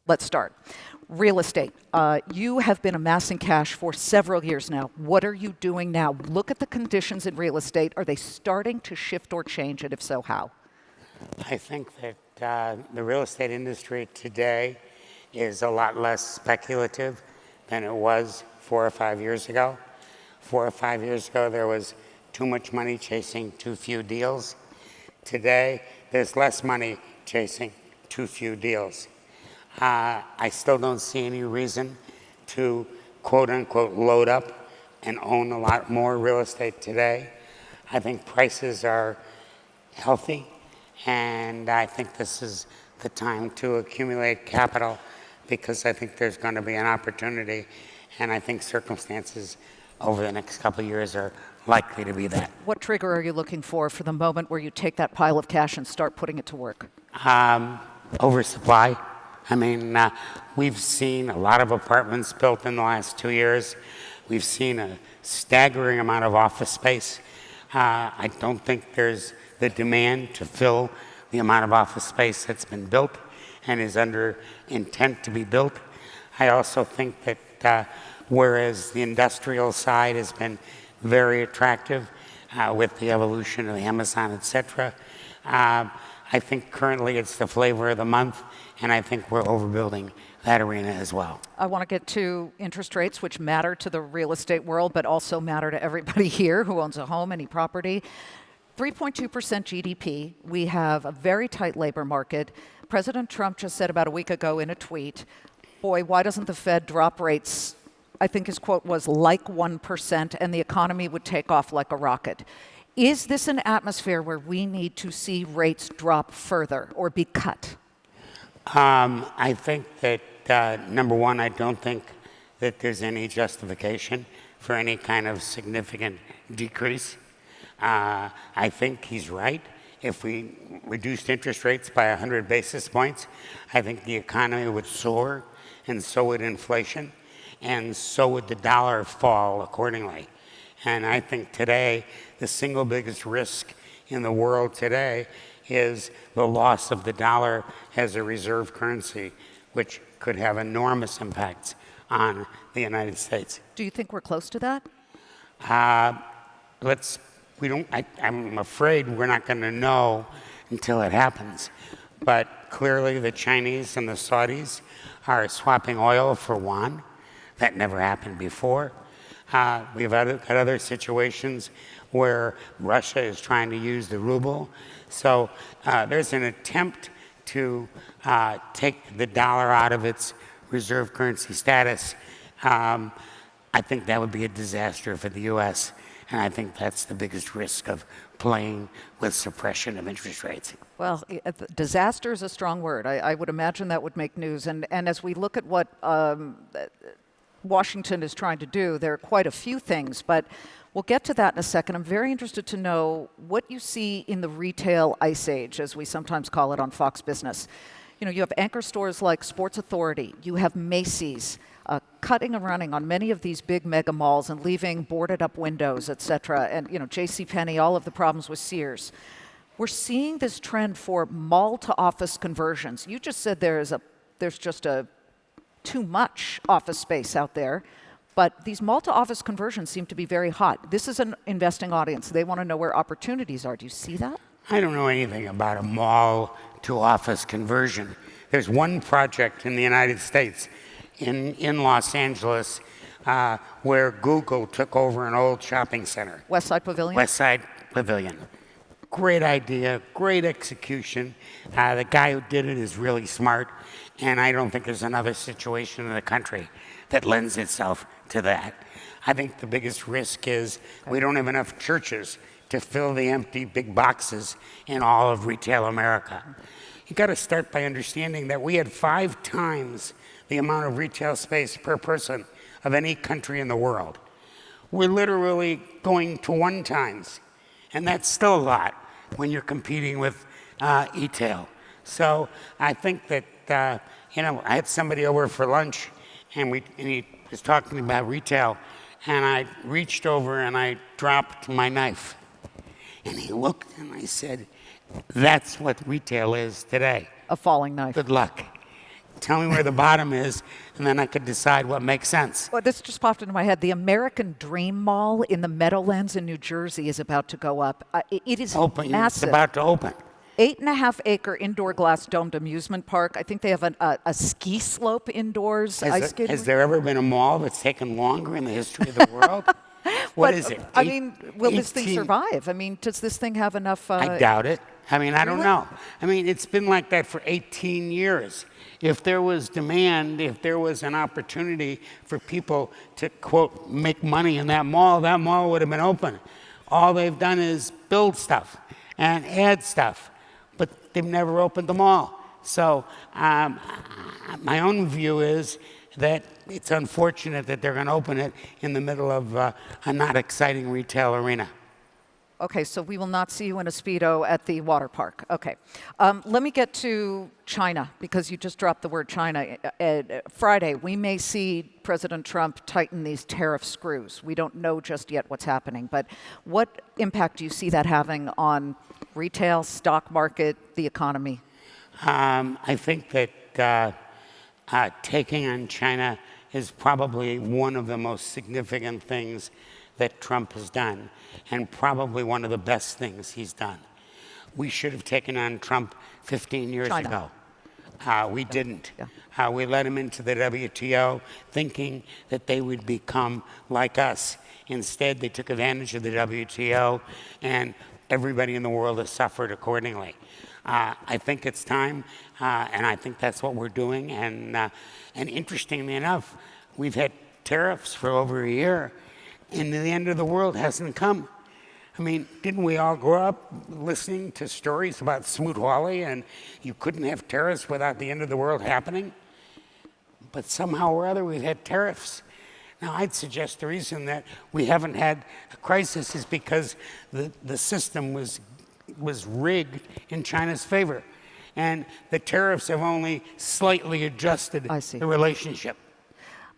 Let's start. Real estate. You have been amassing cash for several years now. What are you doing now? Look at the conditions in real estate. Are they starting to shift or change, and if so, how? I think that the real estate industry today is a lot less speculative than it was 4 or 5 years ago. 4 or 5 years ago, there was too much money chasing too few deals. Today, there's less money chasing too few deals. I still don't see any reason to quote unquote load up and own a lot more real estate today. I think prices are healthy, and I think this is the time to accumulate capital because I think there's going to be an opportunity, and I think circumstances over the next couple of years are likely to be that. What trigger are you looking for the moment where you take that pile of cash and start putting it to work? Oversupply. I mean, we've seen a lot of apartments built in the last 2 years. We've seen a staggering amount of office space. I don't think there's the demand to fill the amount of office space that's been built and is under intent to be built. I also think that whereas the industrial side has been very attractive with the evolution of Amazon, et cetera, I think currently it's the flavor of the month, and I think we're overbuilding that arena as well. I want to get to interest rates, which matter to the real estate world, but also matter to everybody here who owns a home, any property. 3.2% GDP. We have a very tight labor market. President Trump just said about a week ago in a tweet, boy, why doesn't the Fed drop rates? I think his quote was like 1%, and the economy would take off like a rocket. Is this an atmosphere where we need to see rates drop further or be cut? I think that, number one, I don't think that there's any justification for any kind of significant decrease. I think he's right. If we reduced interest rates by 100 basis points, I think the economy would soar, and so would inflation, and so would the dollar fall accordingly. And I think today, the single biggest risk in the world today is the loss of the dollar as a reserve currency, which could have enormous impacts on the United States. Do you think we're close to that? I'm afraid we're not going to know until it happens. But clearly the Chinese and the Saudis are swapping oil for yuan. That never happened before. We've had other situations where Russia is trying to use the ruble. So there's an attempt to take the dollar out of its reserve currency status. I think that would be a disaster for the U.S., and I think that's the biggest risk of playing with suppression of interest rates. Well, disaster is a strong word. I would imagine that would make news. And as we look at what Washington is trying to do, there are quite a few things, but we'll get to that in a second. I'm very interested to know what you see in the retail ice age, as we sometimes call it on Fox Business. You know, you have anchor stores like Sports Authority, you have Macy's, cutting and running on many of these big mega malls and leaving boarded up windows, et cetera, and JCPenney, all of the problems with Sears. We're seeing this trend for mall to office conversions. You just said there's just too much office space out there, but these mall to office conversions seem to be very hot. This is an investing audience. They want to know where opportunities are. Do you see that? I don't know anything about a mall to office conversion. There's one project in the United States in Los Angeles where Google took over an old shopping center. Westside Pavilion? Westside Pavilion. Great idea, great execution. The guy who did it is really smart, and I don't think there's another situation in the country that lends itself to that. I think the biggest risk is we don't have enough churches to fill the empty big boxes in all of retail America. You got to start by understanding that we had 5 times the amount of retail space per person of any country in the world. We're literally going to 1 times, and that's still a lot when you're competing with e-tail. So I think that, I had somebody over for lunch, and he was talking about retail, and I reached over and I dropped my knife. And he looked and I said, that's what retail is today. A falling knife. Good luck. Tell me where the bottom is, and then I could decide what makes sense. Well, this just popped into my head. The American Dream Mall in the Meadowlands in New Jersey is about to go up. It is Open. It's massive. about to open. 8.5-acre indoor glass domed amusement park. I think they have a ski slope indoors. Ice skating. Has there ever been a mall that's taken longer in the history of the world? What is it? I mean, will this thing survive? I mean, does this thing have enough? I doubt it. I mean, I don't know. I mean, it's been like that for 18 years. If there was demand, if there was an opportunity for people to, quote, make money in that mall would have been open. All they've done is build stuff and add stuff, but they've never opened the mall. So my own view is that it's unfortunate that they're going to open it in the middle of a not exciting retail arena. Okay, so we will not see you in a Speedo at the water park. Okay. Let me get to China, because you just dropped the word China. Friday, we may see President Trump tighten these tariff screws. We don't know just yet what's happening, but what impact do you see that having on retail, stock market, the economy? I think that taking on China is probably one of the most significant things that Trump has done, and probably one of the best things he's done. We should have taken on Trump 15 years ago. We didn't. Yeah. We let him into the WTO thinking that they would become like us. Instead, they took advantage of the WTO, and everybody in the world has suffered accordingly. I think it's time, and I think that's what we're doing. And interestingly enough, we've had tariffs for over a year, and the end of the world hasn't come. I mean, didn't we all grow up listening to stories about Smoot-Hawley, and you couldn't have tariffs without the end of the world happening? But somehow or other, we've had tariffs. Now, I'd suggest the reason that we haven't had a crisis is because the system was rigged in China's favor, and the tariffs have only slightly adjusted the relationship.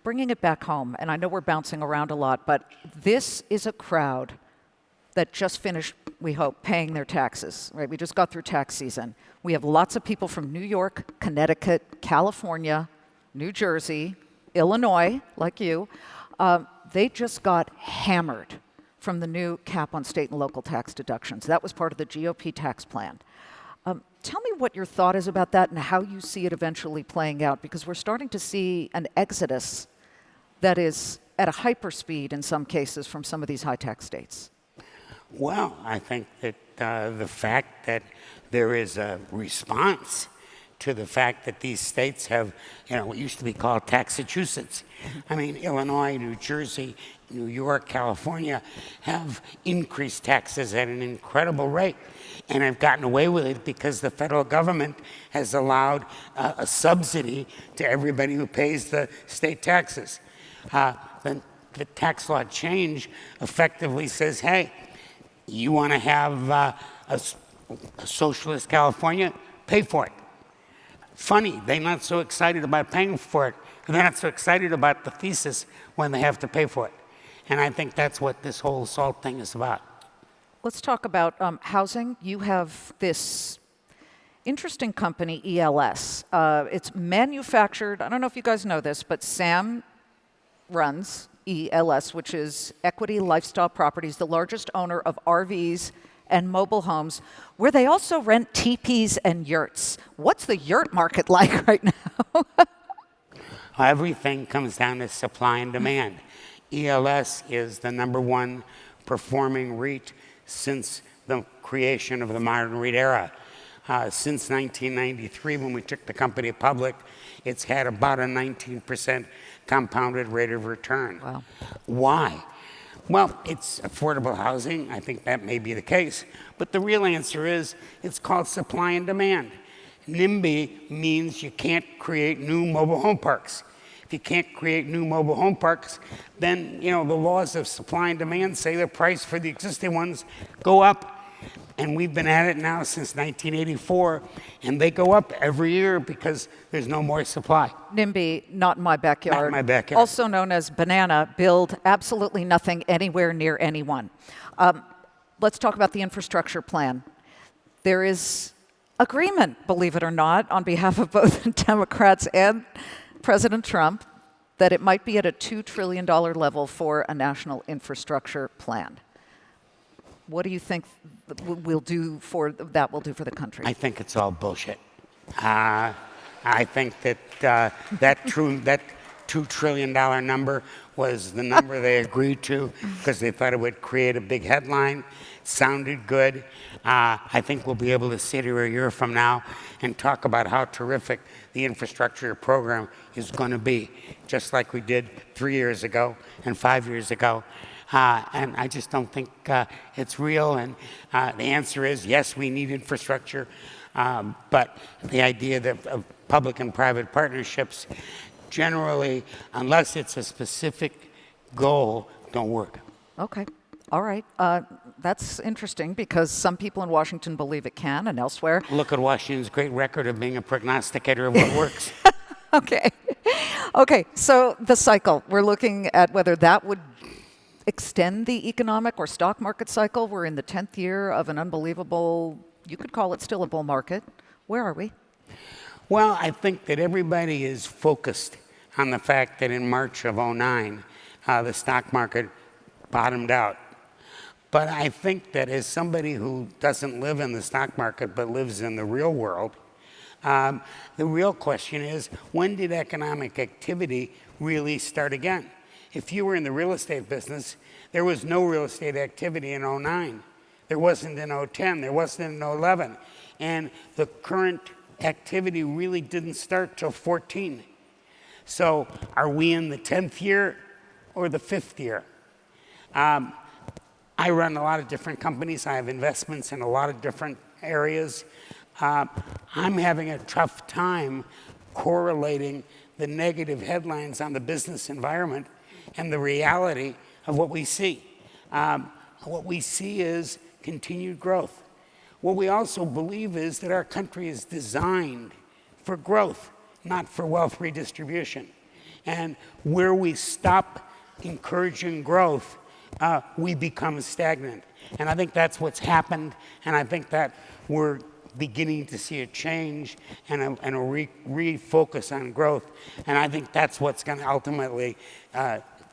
Bringing it back home, and I know we're bouncing around a lot, but this is a crowd that just finished, we hope, paying their taxes, right? We just got through tax season. We have lots of people from New York, Connecticut, California, New Jersey, Illinois, like you. They just got hammered from the new cap on state and local tax deductions. That was part of the GOP tax plan. Tell me what your thought is about that and how you see it eventually playing out, because we're starting to see an exodus that is at a hyperspeed in some cases from some of these high tax states. Well, I think that the fact that there is a response to the fact that these states have, what used to be called Taxachusetts. I mean, Illinois, New Jersey, New York, California have increased taxes at an incredible rate, and have gotten away with it because the federal government has allowed a subsidy to everybody who pays the state taxes. The tax law change effectively says, hey, you want to have a socialist California? Pay for it. Funny, they're not so excited about paying for it, and they're not so excited about the thesis when they have to pay for it. And I think that's what this whole SALT thing is about. Let's talk about housing. You have this interesting company, ELS. It's manufactured, I don't know if you guys know this, but Sam runs ELS, which is Equity Lifestyle Properties, the largest owner of RVs and mobile homes, where they also rent teepees and yurts. What's the yurt market like right now? Everything comes down to supply and demand. ELS is the #1 performing REIT since the creation of the modern REIT era. Since 1993, when we took the company public, it's had about a 19% compounded rate of return. Wow. Why? Well, it's affordable housing. I think that may be the case. But the real answer is it's called supply and demand. NIMBY means you can't create new mobile home parks. If you can't create new mobile home parks, then the laws of supply and demand say the price for the existing ones go up. And we've been at it now since 1984, and they go up every year because there's no more supply. NIMBY, not in my backyard. Not in my backyard. Also known as banana, build absolutely nothing anywhere near anyone. Let's talk about the infrastructure plan. There is agreement, believe it or not, on behalf of both Democrats and President Trump that it might be at a $2 trillion level for a national infrastructure plan. What do you think will do for the country? I think it's all bullshit. I think that that $2 trillion number was the number they agreed to because they thought it would create a big headline. Sounded good. I think we'll be able to sit here a year from now and talk about how terrific the infrastructure program is going to be, just like we did 3 years ago and 5 years ago. And I just don't think it's real. And the answer is yes, we need infrastructure. But the idea that of public and private partnerships generally, unless it's a specific goal, don't work. Okay. All right. That's interesting because some people in Washington believe it can and elsewhere. Look at Washington's great record of being a prognosticator of what works. Okay. Okay. So the cycle, we're looking at whether that would extend the economic or stock market cycle. We're in the 10th year of an unbelievable, you could call it still a bull market. Where are we? Well, I think that everybody is focused on the fact that in March of '09, the stock market bottomed out. But I think that as somebody who doesn't live in the stock market but lives in the real world, the real question is, when did economic activity really start again? If you were in the real estate business, there was no real estate activity in '09. There wasn't in '10. There wasn't in '11. And the current activity really didn't start till '14. So are we in the 10th year or the 5th year? I run a lot of different companies. I have investments in a lot of different areas. I'm having a tough time correlating the negative headlines on the business environment and the reality of what we see. What we see is continued growth. What we also believe is that our country is designed for growth, not for wealth redistribution. And where we stop encouraging growth, we become stagnant. And I think that's what's happened, and I think that we're beginning to see a change and a refocus on growth. And I think that's what's going to ultimately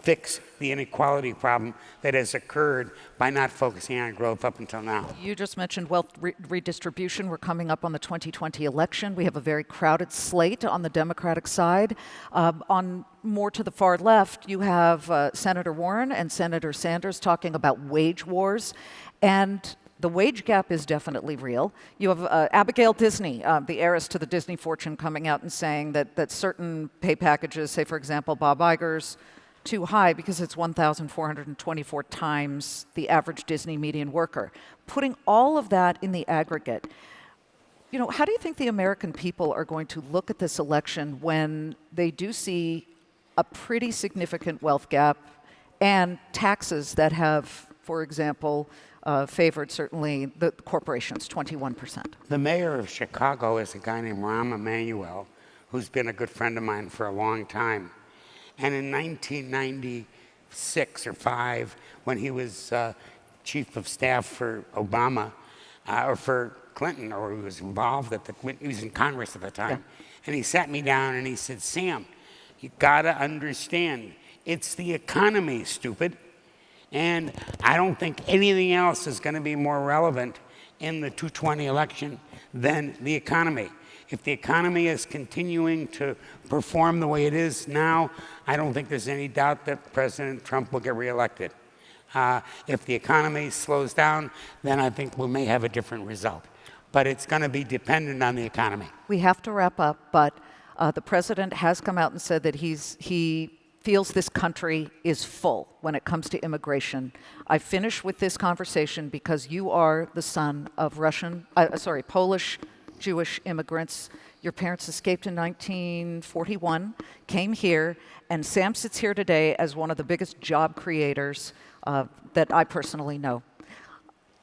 fix the inequality problem that has occurred by not focusing on growth up until now. You just mentioned wealth redistribution. We're coming up on the 2020 election. We have a very crowded slate on the Democratic side. On more to the far left, you have Senator Warren and Senator Sanders talking about wage wars. And the wage gap is definitely real. You have Abigail Disney, the heiress to the Disney fortune, coming out and saying that certain pay packages, say, for example, Bob Iger's, too high because it's 1,424 times the average Disney median worker. Putting all of that in the aggregate, how do you think the American people are going to look at this election when they do see a pretty significant wealth gap and taxes that have, for example, favored certainly the corporations, 21%? The mayor of Chicago is a guy named Rahm Emanuel, who's been a good friend of mine for a long time. And in 1996 or 5, when he was chief of staff for Obama, or for Clinton, or he was involved he was in Congress at the time, yeah. And he sat me down and he said, "Sam, you gotta understand, it's the economy, stupid. And I don't think anything else is gonna be more relevant in the 2020 election than the economy. If the economy is continuing to perform the way it is now, I don't think there's any doubt that President Trump will get reelected. If the economy slows down, then I think we may have a different result. But it's going to be dependent on the economy." We have to wrap up, but the president has come out and said that he feels this country is full when it comes to immigration. I finish with this conversation because you are the son of Polish Jewish immigrants. Your parents escaped in 1941, came here, and Sam sits here today as one of the biggest job creators that I personally know.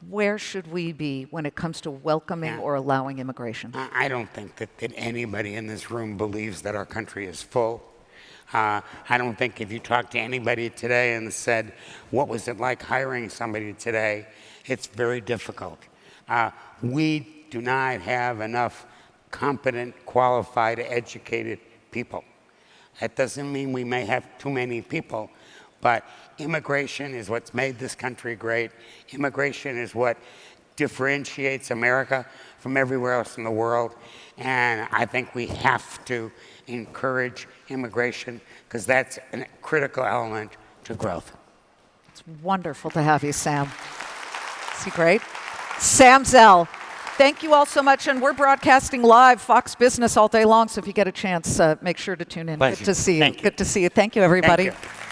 Where should we be when it comes to welcoming or allowing immigration? I don't think that anybody in this room believes that our country is full. I don't think if you talk to anybody today and said, what was it like hiring somebody today, it's very difficult. We do not have enough competent, qualified, educated people. That doesn't mean we may have too many people, but immigration is what's made this country great. Immigration is what differentiates America from everywhere else in the world. And I think we have to encourage immigration because that's a critical element to growth. It's wonderful to have you, Sam. Is he great? Sam Zell. Thank you all so much. And we're broadcasting live Fox Business all day long. So if you get a chance, make sure to tune in. Pleasure. Good to see you. Thank you. Good to see you. Thank you, everybody. Thank you.